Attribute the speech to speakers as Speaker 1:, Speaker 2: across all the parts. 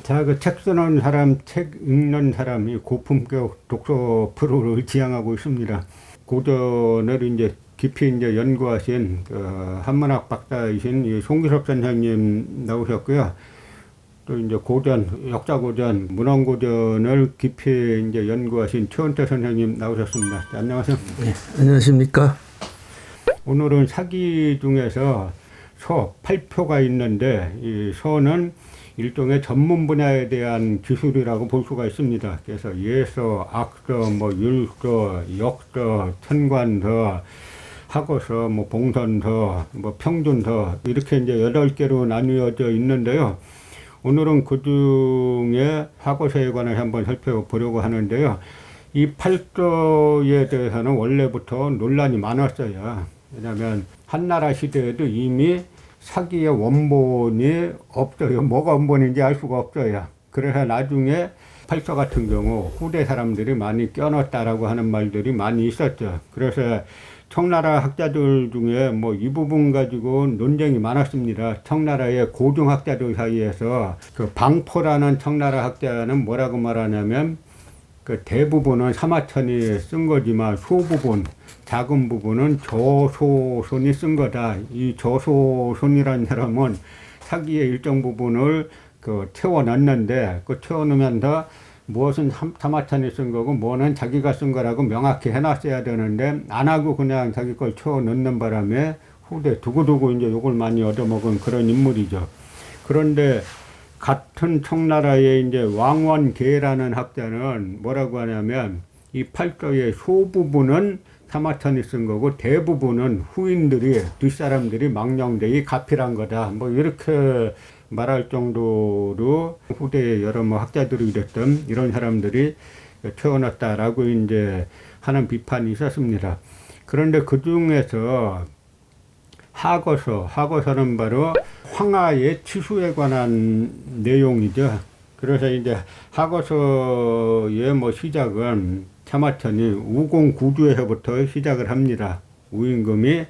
Speaker 1: 자, 그 책 쓰는 사람, 책 읽는 사람이 고품격 독서 프로를 지향하고 있습니다. 고전을 이제 깊이 이제 연구하신 한문학 박사이신 이 송기섭 선생님 나오셨고요. 또 이제 고전, 역사 고전, 문헌 고전을 깊이 이제 연구하신 최원태 선생님 나오셨습니다. 자, 안녕하세요.
Speaker 2: 네, 안녕하십니까.
Speaker 1: 오늘은 사기 중에서 서, 8표가 있는데 이 서는 일종의 전문 분야에 대한 기술이라고 볼 수가 있습니다. 그래서 예서, 악서, 율서, 역서, 천관서, 학어서, 봉선서, 평준서 이렇게 이제 8개로 나뉘어져 있는데요. 오늘은 그 중에 학어서에 관해 한번 살펴보려고 하는데요. 이 8서에 대해서는 원래부터 논란이 많았어요. 왜냐하면 한나라 시대에도 이미 사기의 원본이 없어요. 뭐가 원본인지 알 수가 없어요. 그래서 나중에 8서 같은 경우 후대 사람들이 많이 껴넣었다라고 하는 말들이 많이 있었죠. 그래서 청나라 학자들 중에 이 부분 가지고 논쟁이 많았습니다. 청나라의 고등학자들 사이에서 그 방포라는 청나라 학자는 뭐라고 말하냐면 그 대부분은 사마천이 쓴 거지만 소부분, 작은 부분은 저소손이 쓴 거다. 이 저소손이라는 사람은 사기의 일정 부분을 채워 넣는데 그 채워 넣으면서 무엇은 사마천이 쓴 거고 뭐는 자기가 쓴 거라고 명확히 해놨어야 되는데 안 하고 그냥 자기 걸 채워 넣는 바람에 후대 두고두고 이제 욕을 많이 얻어먹은 그런 인물이죠. 그런데 같은 청나라의 이제 왕원계라는 학자는 뭐라고 하냐면 이 8서의 소부분은 사마천이 쓴 거고 대부분은 후인들이 뒷사람들이 망령되이 가필한 거다. 이렇게 말할 정도로 후대의 여러 학자들이 됐던 이런 사람들이 채워놨다라고 이제 하는 비판이 있었습니다. 그런데 그 중에서 학어서는 바로 황하의 치수에 관한 내용이죠. 그래서 이제 학어서의 시작은 사마천이 우공구주에서부터 시작을 합니다. 우임금이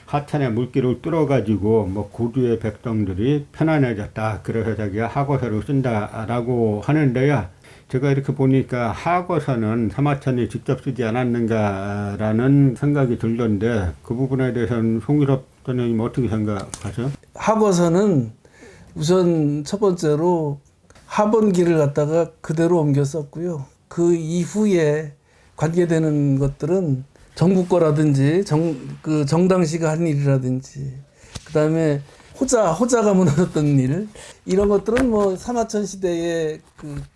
Speaker 1: 하천의 물길을 뚫어가지고 구주의 백성들이 편안해졌다. 그래서 자기가 학어서를 쓴다라고 하는데요. 제가 이렇게 보니까 학어서는 사마천이 직접 쓰지 않았는가라는 생각이 들던데 그 부분에 대해서는 송기섭 선생님 어떻게 생각하세요?
Speaker 2: 학어서는 우선 첫 번째로 하본기를 갖다가 그대로 옮겨 썼고요. 그 이후에 관계되는 것들은 정부 거라든지 정당시가 한 일이라든지 그다음에 호자가 무너졌던 일 이런 것들은 사마천 시대에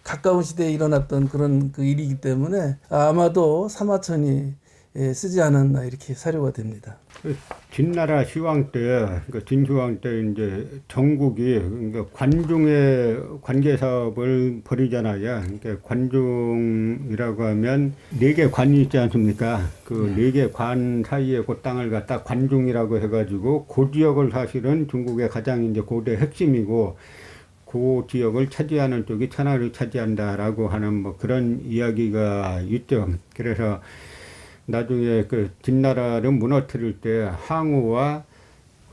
Speaker 2: 가까운 시대에 일어났던 그런 일이기 때문에 아마도 사마천이 쓰지 않았나 이렇게 사료가 됩니다.
Speaker 1: 진나라 시황 때, 진시황 때 이제 전국이 관중의 관계 사업을 벌이잖아요. 관중이라고 하면 4개 관이 있지 않습니까? 그 4개 관 사이에 그 땅을 갖다 관중이라고 해가지고 그 지역을 사실은 중국의 가장 이제 고대 핵심이고 그 지역을 차지하는 쪽이 천하를 차지한다라고 하는 그런 이야기가 있죠. 그래서 나중에 진나라를 무너뜨릴 때 항우와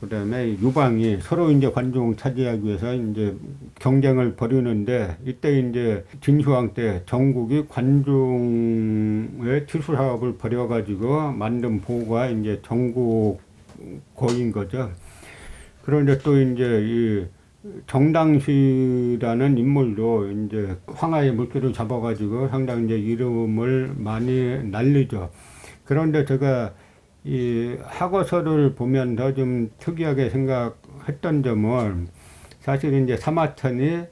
Speaker 1: 그다음에 유방이 서로 이제 관중 차지하기 위해서 이제 경쟁을 벌이는데 이때 이제 진시황 때 전국이 관중의 치수 사업을 벌여가지고 만든 보가 이제 전국고인 거죠. 그런데 또 이제 이 정당시라는 인물도 이제 황하의 물길을 잡아가지고 상당히 이제 이름을 많이 날리죠. 그런데 제가 이 학어서를 보면서 좀 특이하게 생각했던 점은 사실 이제 사마천이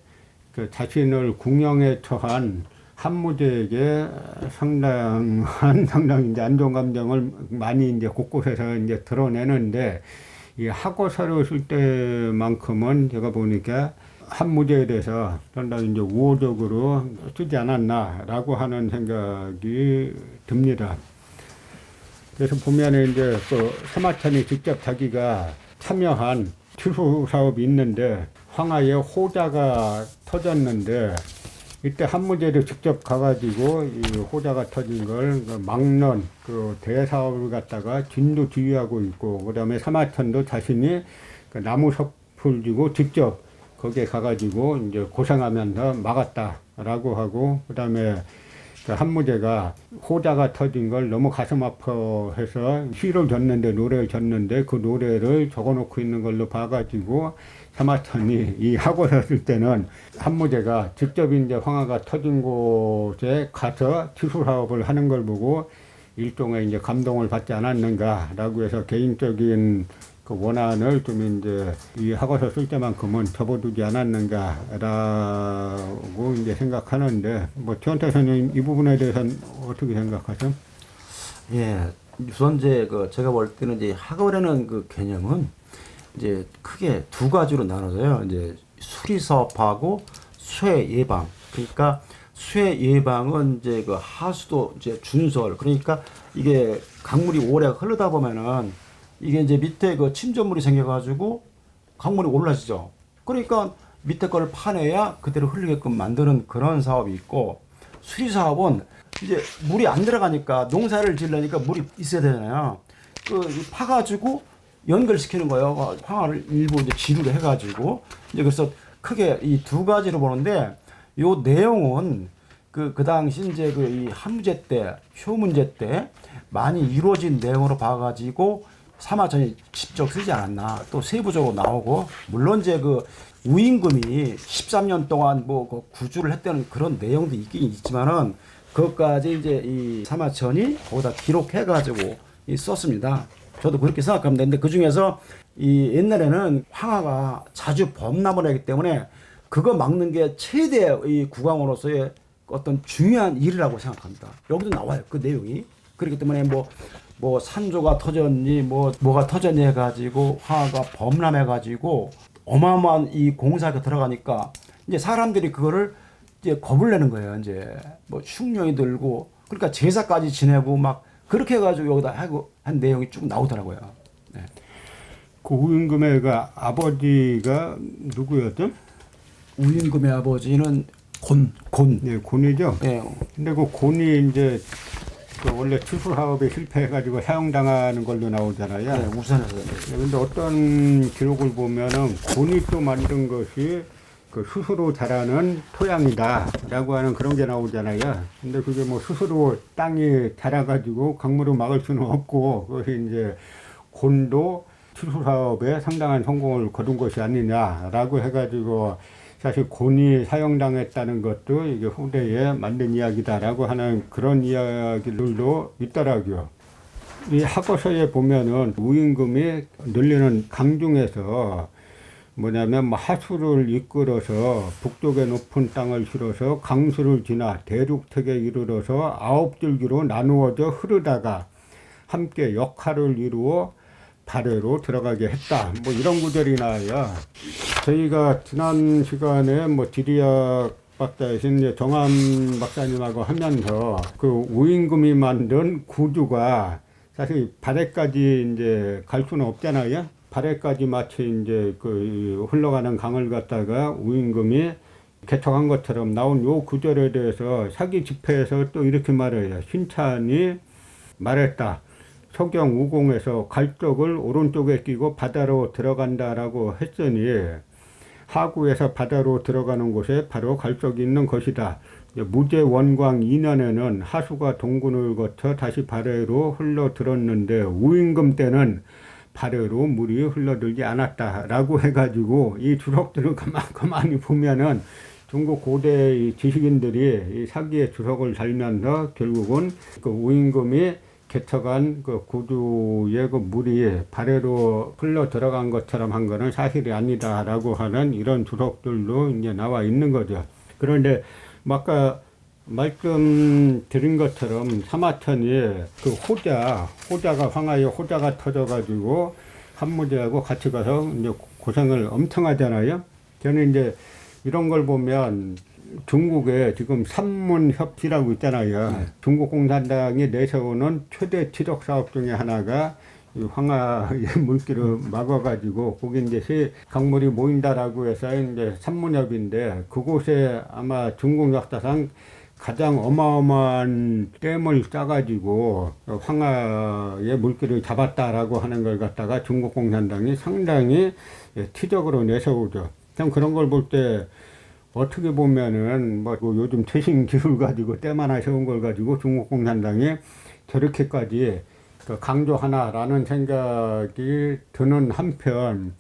Speaker 1: 자신을 궁영에 처한 한무제에게 상당히 이제 안정 감정을 많이 이제 곳곳에서 이제 드러내는데 이 학어서를 쓸 때만큼은 제가 보니까 한무제에 대해서 상당히 이제 우호적으로 쓰지 않았나라고 하는 생각이 듭니다. 그래서 보면은 이제 사마천이 직접 자기가 참여한 치수 사업이 있는데 황하에 호자가 터졌는데 이때 한무제도 직접 가가지고 이 호자가 터진 걸 막는 대사업을 갖다가 진도 지휘하고 있고 그다음에 사마천도 자신이 나무 섭을 지고 직접 거기에 가가지고 이제 고생하면서 막았다라고 하고, 그다음에 그 한무제가 호자가 터진 걸 너무 가슴 아파해서 시를 졌는데, 노래를 졌는데 그 노래를 적어놓고 있는 걸로 봐가지고 사마천이 이 하고 섰을 때는 한무제가 직접 이제 황하가 터진 곳에 가서 치수 사업을 하는 걸 보고 일종의 이제 감동을 받지 않았는가라고 해서 개인적인 그 원한을 좀 이제 이 하고서 쓸 때만큼은 접어두지 않았는가라고 이제 생각하는데, 뭐 최원태 선생님 이 부분에 대해서는 어떻게 생각하세요?
Speaker 3: 예, 우선 이제 그 제가 볼 때는 이제 학원이라는 그 개념은 이제 크게 두 가지로 나눠져요. 이제 수리 사업하고 수해 예방. 그러니까 수해 예방은 이제 그 하수도 이제 준설. 그러니까 이게 강물이 오래 흐르다 보면은 이게 이제 밑에 그 침전물이 생겨가지고 강물이 올라지죠. 그러니까 밑에 걸 파내야 그대로 흐르게끔 만드는 그런 사업이 있고, 수리 사업은 이제 물이 안 들어가니까 농사를 지으려니까 물이 있어야 되잖아요. 그 파가지고 연결시키는 거예요. 황화를 일부 이제 지류를 해가지고 이제 그래서 크게 이 두 가지로 보는데, 요 내용은 그 당시 이제 그 이 한무제 때, 효문제 때 많이 이루어진 내용으로 봐가지고 사마천이 직접 쓰지 않았나, 또 세부적으로 나오고, 물론 이제 그 우임금이 13년 동안 뭐 그 구주를 했다는 그런 내용도 있긴 있지만은 그것까지 이제 이 사마천이 거기다 기록해가지고 썼습니다. 저도 그렇게 생각합니다. 근데 그 중에서 이 옛날에는 황하가 자주 범람을 하기 때문에 그거 막는 게 최대 이 국왕으로서의 어떤 중요한 일이라고 생각합니다. 여기도 나와요, 그 내용이. 그렇기 때문에 뭐 산조가 터졌니, 뭐가 터졌니 해가지고 황하가 범람해가지고 어마어마한 이 공사가 들어가니까 이제 사람들이 그거를 이제 겁을 내는 거예요. 이제 뭐 흉령이 들고, 그러니까 제사까지 지내고 막 그렇게 해가지고 여기다 하고 한 내용이 쭉 나오더라고요. 네.
Speaker 1: 그 우임금의 그 아버지가 누구였죠?
Speaker 3: 우임금의 아버지는 곤.
Speaker 1: 네, 곤이죠.
Speaker 3: 네.
Speaker 1: 근데 그 곤이 이제 그 원래 추수 사업에 실패해가지고 사형당하는 걸로 나오잖아요.
Speaker 3: 네, 우산에서.
Speaker 1: 그런데 어떤 기록을 보면은 곤이 또 만든 것이 그 스스로 자라는 토양이다라고 하는 그런 게 나오잖아요. 근데 그게 뭐 스스로 땅이 자라가지고 강물을 막을 수는 없고, 그것이 이제 곤도 추수 사업에 상당한 성공을 거둔 것이 아니냐라고 해가지고, 사실 곤이 사형당했다는 것도 이게 후대에 만든 이야기다라고 하는 그런 이야기들도 있더라고요. 이 학어서에 보면은 우임금이 늘리는 강중에서 뭐냐면 뭐 하수를 이끌어서 북쪽의 높은 땅을 실어서 강수를 지나 대륙택에 이르러서 9줄기로 나누어져 흐르다가 함께 역할을 이루어 발해로 들어가게 했다. 뭐 이런 구절이 나와요. 저희가 지난 시간에 뭐 지리학 박사이신 정함 박사님하고 하면서 그 우임금이 만든 구주가 사실 발해까지 이제 갈 수는 없잖아요. 발해까지 마치 이제 그 흘러가는 강을 갖다가 우임금이 개척한 것처럼 나온 요 구절에 대해서 사기 집회에서 또 이렇게 말해요. 신찬이 말했다. 서경 우공에서 갈적을 오른쪽에 끼고 바다로 들어간다라고 했으니 하구에서 바다로 들어가는 곳에 바로 갈적이 있는 것이다. 무제 원광 2년에는 하수가 동군을 거쳐 다시 발해로 흘러들었는데 우임금 때는 발해로 물이 흘러들지 않았다라고 해가지고 이 주석들을 가만히 보면은 중국 고대 지식인들이 이 사기의 주석을 달면서 결국은 그 우임금이 개척한 그 구주의 그 물이 발해로 흘러 들어간 것처럼 한 거는 사실이 아니다라고 하는 이런 주석들도 이제 나와 있는 거죠. 그런데 아까 말씀드린 것처럼 사마천이 그 호자가 황하의 호자가 터져가지고 한무제하고 같이 가서 이제 고생을 엄청 하잖아요. 저는 이제 이런 걸 보면 중국에 지금 삼문협지라고 있잖아요. 네. 중국 공산당이 내세우는 최대 지적 사업 중에 하나가 이 황하의 물길을 막아가지고 거기 이제 새 강물이 모인다라고 해서 이제 삼문협인데, 그곳에 아마 중국 역사상 가장 어마어마한 댐을 쌓아가지고 황하의 물길을 잡았다라고 하는 걸 갖다가 중국 공산당이 상당히 티적으로 내세우죠. 참 그런 걸 볼 때 어떻게 보면은 뭐 요즘 최신 기술 가지고 때만 하셔온 걸 가지고 중국 공산당이 저렇게까지 강조하나라는 생각이 드는 한편,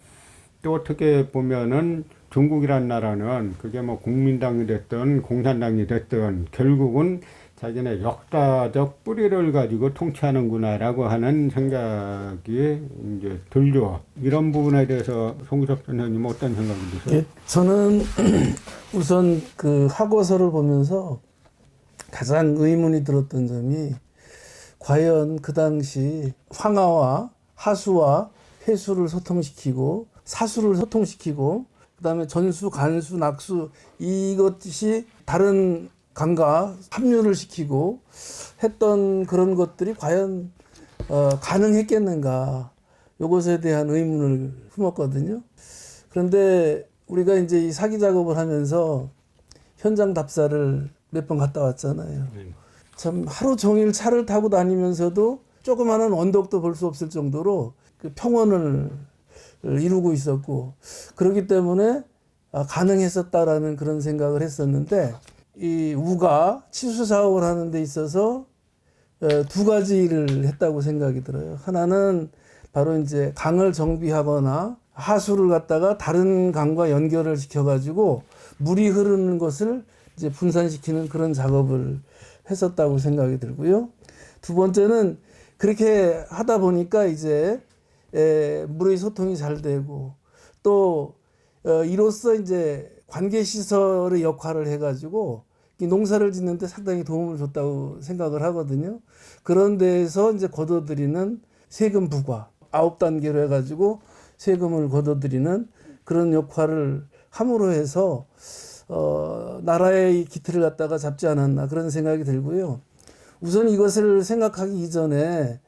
Speaker 1: 또 어떻게 보면은 중국이란 나라는 그게 뭐 국민당이 됐든 공산당이 됐든 결국은 자기네 역사적 뿌리를 가지고 통치하는구나라고 하는 생각이 이제 들죠. 이런 부분에 대해서 송기석 선생님 어떤 생각이 드세요?
Speaker 2: 예, 저는 우선 그 학어서를 보면서 가장 의문이 들었던 점이, 과연 그 당시 황하와 하수와 회수를 소통시키고 사수를 소통시키고 그다음에 전수, 간수, 낙수, 이것이 다른 강과 합류를 시키고 했던 그런 것들이 과연 가능했겠는가, 이것에 대한 의문을 품었거든요. 그런데 우리가 이제 이 사기 작업을 하면서 현장 답사를 몇 번 갔다 왔잖아요. 참 하루 종일 차를 타고 다니면서도 조그마한 언덕도 볼 수 없을 정도로 그 평원을 이루고 있었고, 그렇기 때문에 가능했었다라는 그런 생각을 했었는데, 이 우가 치수 사업을 하는 데 있어서 두 가지 일을 했다고 생각이 들어요. 하나는 바로 이제 강을 정비하거나 하수를 갖다가 다른 강과 연결을 시켜가지고 물이 흐르는 것을 이제 분산시키는 그런 작업을 했었다고 생각이 들고요. 두 번째는 그렇게 하다 보니까 이제 물의 소통이 잘 되고, 또 이로써 이제 관계 시설의 역할을 해가지고 이 농사를 짓는데 상당히 도움을 줬다고 생각을 하거든요. 그런 데에서 이제 거둬들이는 세금 부과 9단계로 해가지고 세금을 거둬들이는 그런 역할을 함으로 해서 나라의 기틀을 갖다가 잡지 않았나, 그런 생각이 들고요. 우선 이것을 생각하기 이전에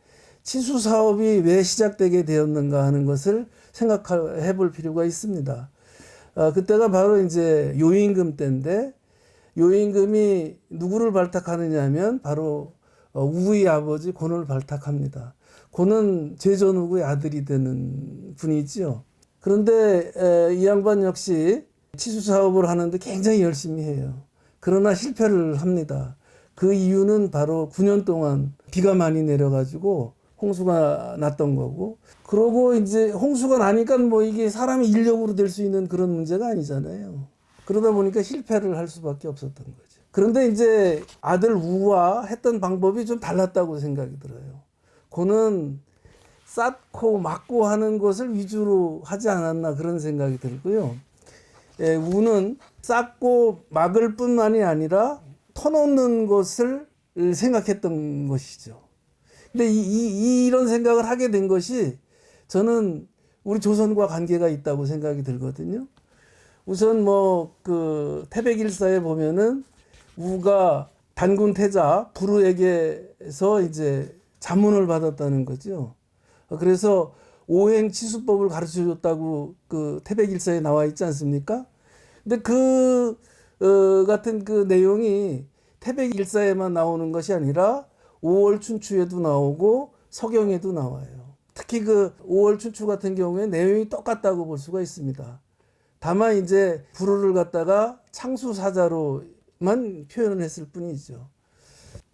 Speaker 2: 치수 사업이 왜 시작되게 되었는가 하는 것을 생각해 볼 필요가 있습니다. 그때가 바로 이제 요임금 때인데, 요임금이 누구를 발탁하느냐 하면 바로 우의 아버지 고노를 발탁합니다. 고는 제전우의 아들이 되는 분이지요. 그런데 이 양반 역시 치수 사업을 하는데 굉장히 열심히 해요. 그러나 실패를 합니다. 그 이유는 바로 9년 동안 비가 많이 내려가지고 홍수가 났던 거고, 그러고 이제 홍수가 나니까 뭐 이게 사람이 인력으로 될 수 있는 그런 문제가 아니잖아요. 그러다 보니까 실패를 할 수밖에 없었던 거죠. 그런데 이제 아들 우와 했던 방법이 좀 달랐다고 생각이 들어요. 그는 쌓고 막고 하는 것을 위주로 하지 않았나, 그런 생각이 들고요. 우는 쌓고 막을 뿐만이 아니라 터놓는 것을 생각했던 것이죠. 근데 이런 생각을 하게 된 것이 저는 우리 조선과 관계가 있다고 생각이 들거든요. 우선 뭐 그 태백일사에 보면은 우가 단군 태자 부르에게서 이제 자문을 받았다는 거죠. 그래서 오행치수법을 가르쳐 줬다고 그 태백일사에 나와 있지 않습니까? 근데 그 같은 그 내용이 태백일사에만 나오는 것이 아니라 5월 춘추에도 나오고 서경에도 나와요. 특히 그 5월 춘추 같은 경우에 내용이 똑같다고 볼 수가 있습니다. 다만 이제 부르를 갖다가 창수사자로만 표현을 했을 뿐이죠.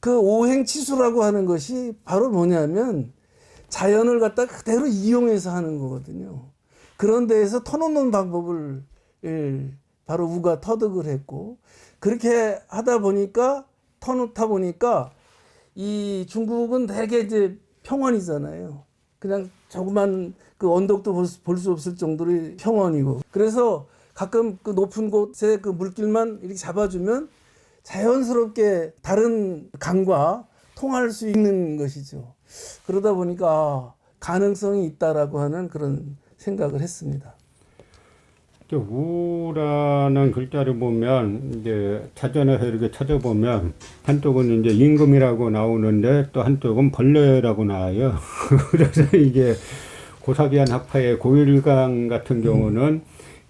Speaker 2: 그 오행치수라고 하는 것이 바로 뭐냐면 자연을 갖다가 그대로 이용해서 하는 거거든요. 그런 데에서 터놓는 방법을 바로 우가 터득을 했고, 그렇게 하다 보니까 터놓다 보니까 이 중국은 되게 이제 평원이잖아요. 그냥 조그만 그 언덕도 볼 수 없을 정도의 평원이고, 그래서 가끔 그 높은 곳에 그 물길만 이렇게 잡아주면 자연스럽게 다른 강과 통할 수 있는 것이죠. 그러다 보니까 가능성이 있다라고 하는 그런 생각을 했습니다.
Speaker 1: 우라는 글자를 보면 이제 자전에서 이렇게 찾아보면 한쪽은 이제 임금이라고 나오는데 또 한쪽은 벌레라고 나와요. 그래서 이게 고사비안 학파의 고일강 같은 경우는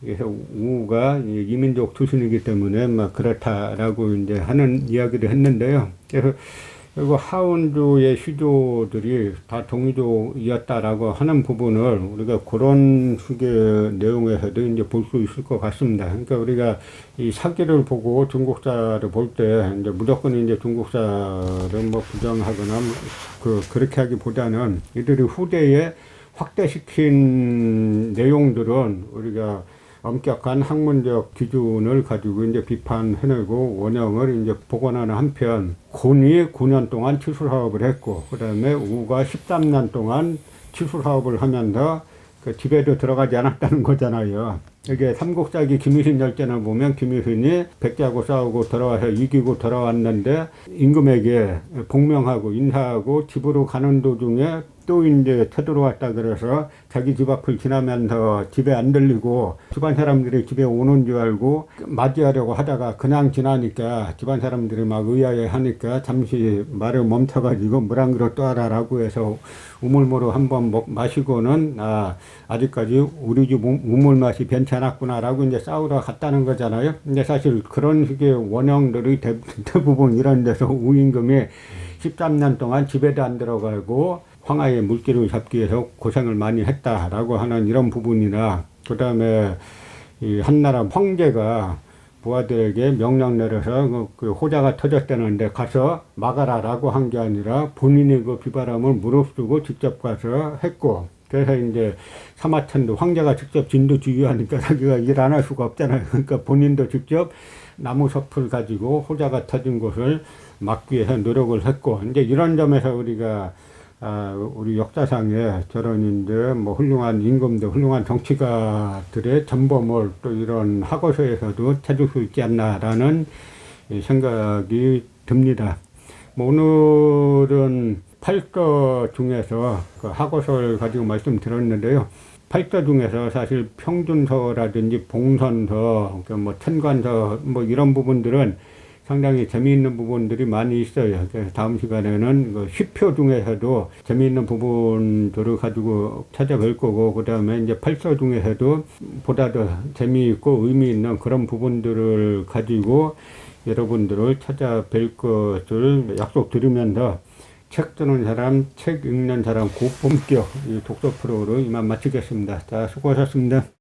Speaker 1: 우가 이민족 출신이기 때문에 막 그렇다라고 이제 하는 이야기를 했는데요. 그래서 그리고 하운주의 시조들이 다 동이조이었다라고 하는 부분을 우리가 그런 식의 내용에서도 이제 볼 수 있을 것 같습니다. 그러니까 우리가 이 사기를 보고 중국사를 볼 때 이제 무조건 이제 중국사를 뭐 부정하거나 그렇게 하기보다는 이들이 후대에 확대시킨 내용들은 우리가 엄격한 학문적 기준을 가지고 이제 비판해내고 원형을 이제 복원하는 한편, 곤이 9년 동안 치수 사업을 했고, 그 다음에 우가 13년 동안 치수 사업을 하면서 그 집에도 들어가지 않았다는 거잖아요. 이게 삼국사기 김유신 열전을 보면 김유신이 백제하고 싸우고 돌아와서 이기고 돌아왔는데 임금에게 복명하고 인사하고 집으로 가는 도중에 또 이제 쳐들어왔다 그래서 자기 집 앞을 지나면서 집에 안 들리고 집안 사람들이 집에 오는 줄 알고 맞이하려고 하다가 그냥 지나니까 집안 사람들이 막 의아해 하니까 잠시 말을 멈춰가지고 물 한 그릇 떠와라라고 해서 우물물을 한번 마시고는 아직까지 우리 집 우물 맛이 괜찮았구나라고 이제 싸우러 갔다는 거잖아요. 근데 사실 그런 식의 원형들이 대부분 이런 데서 우임금이 13년 동안 집에도 안 들어가고 황하의 물기를 잡기 위해서 고생을 많이 했다라고 하는 이런 부분이나, 그 다음에 이 한나라 황제가 부하들에게 명령 내려서 그 호자가 터졌다는데 가서 막아라라고 한 게 아니라 본인이 그 비바람을 무릅쓰고 직접 가서 했고, 그래서 이제 사마천도 황제가 직접 진도 주의하니까 자기가 일 안 할 수가 없잖아요. 그러니까 본인도 직접 나무 섭을 가지고 호자가 터진 곳을 막기 위해서 노력을 했고, 이제 이런 점에서 우리가 우리 역사상에 저런 이제 뭐 훌륭한 임금들, 훌륭한 정치가들의 전범을 또 이런 학어서에서도 찾을 수 있지 않나라는 생각이 듭니다. 뭐 오늘은 8서 중에서 그 학어서를 가지고 말씀드렸는데요. 8서 중에서 사실 평준서라든지 봉선서, 뭐 천관서 뭐 이런 부분들은 상당히 재미있는 부분들이 많이 있어요. 그래서 다음 시간에는 그 10표 중에서도 재미있는 부분들을 가지고 찾아뵐 거고, 그 다음에 이제 8서 중에서도 보다 더 재미있고 의미 있는 그런 부분들을 가지고 여러분들을 찾아뵐 것을 약속드리면서 책 쓰는 사람, 책 읽는 사람 고품격 이 독서 프로를 이만 마치겠습니다. 자, 수고하셨습니다.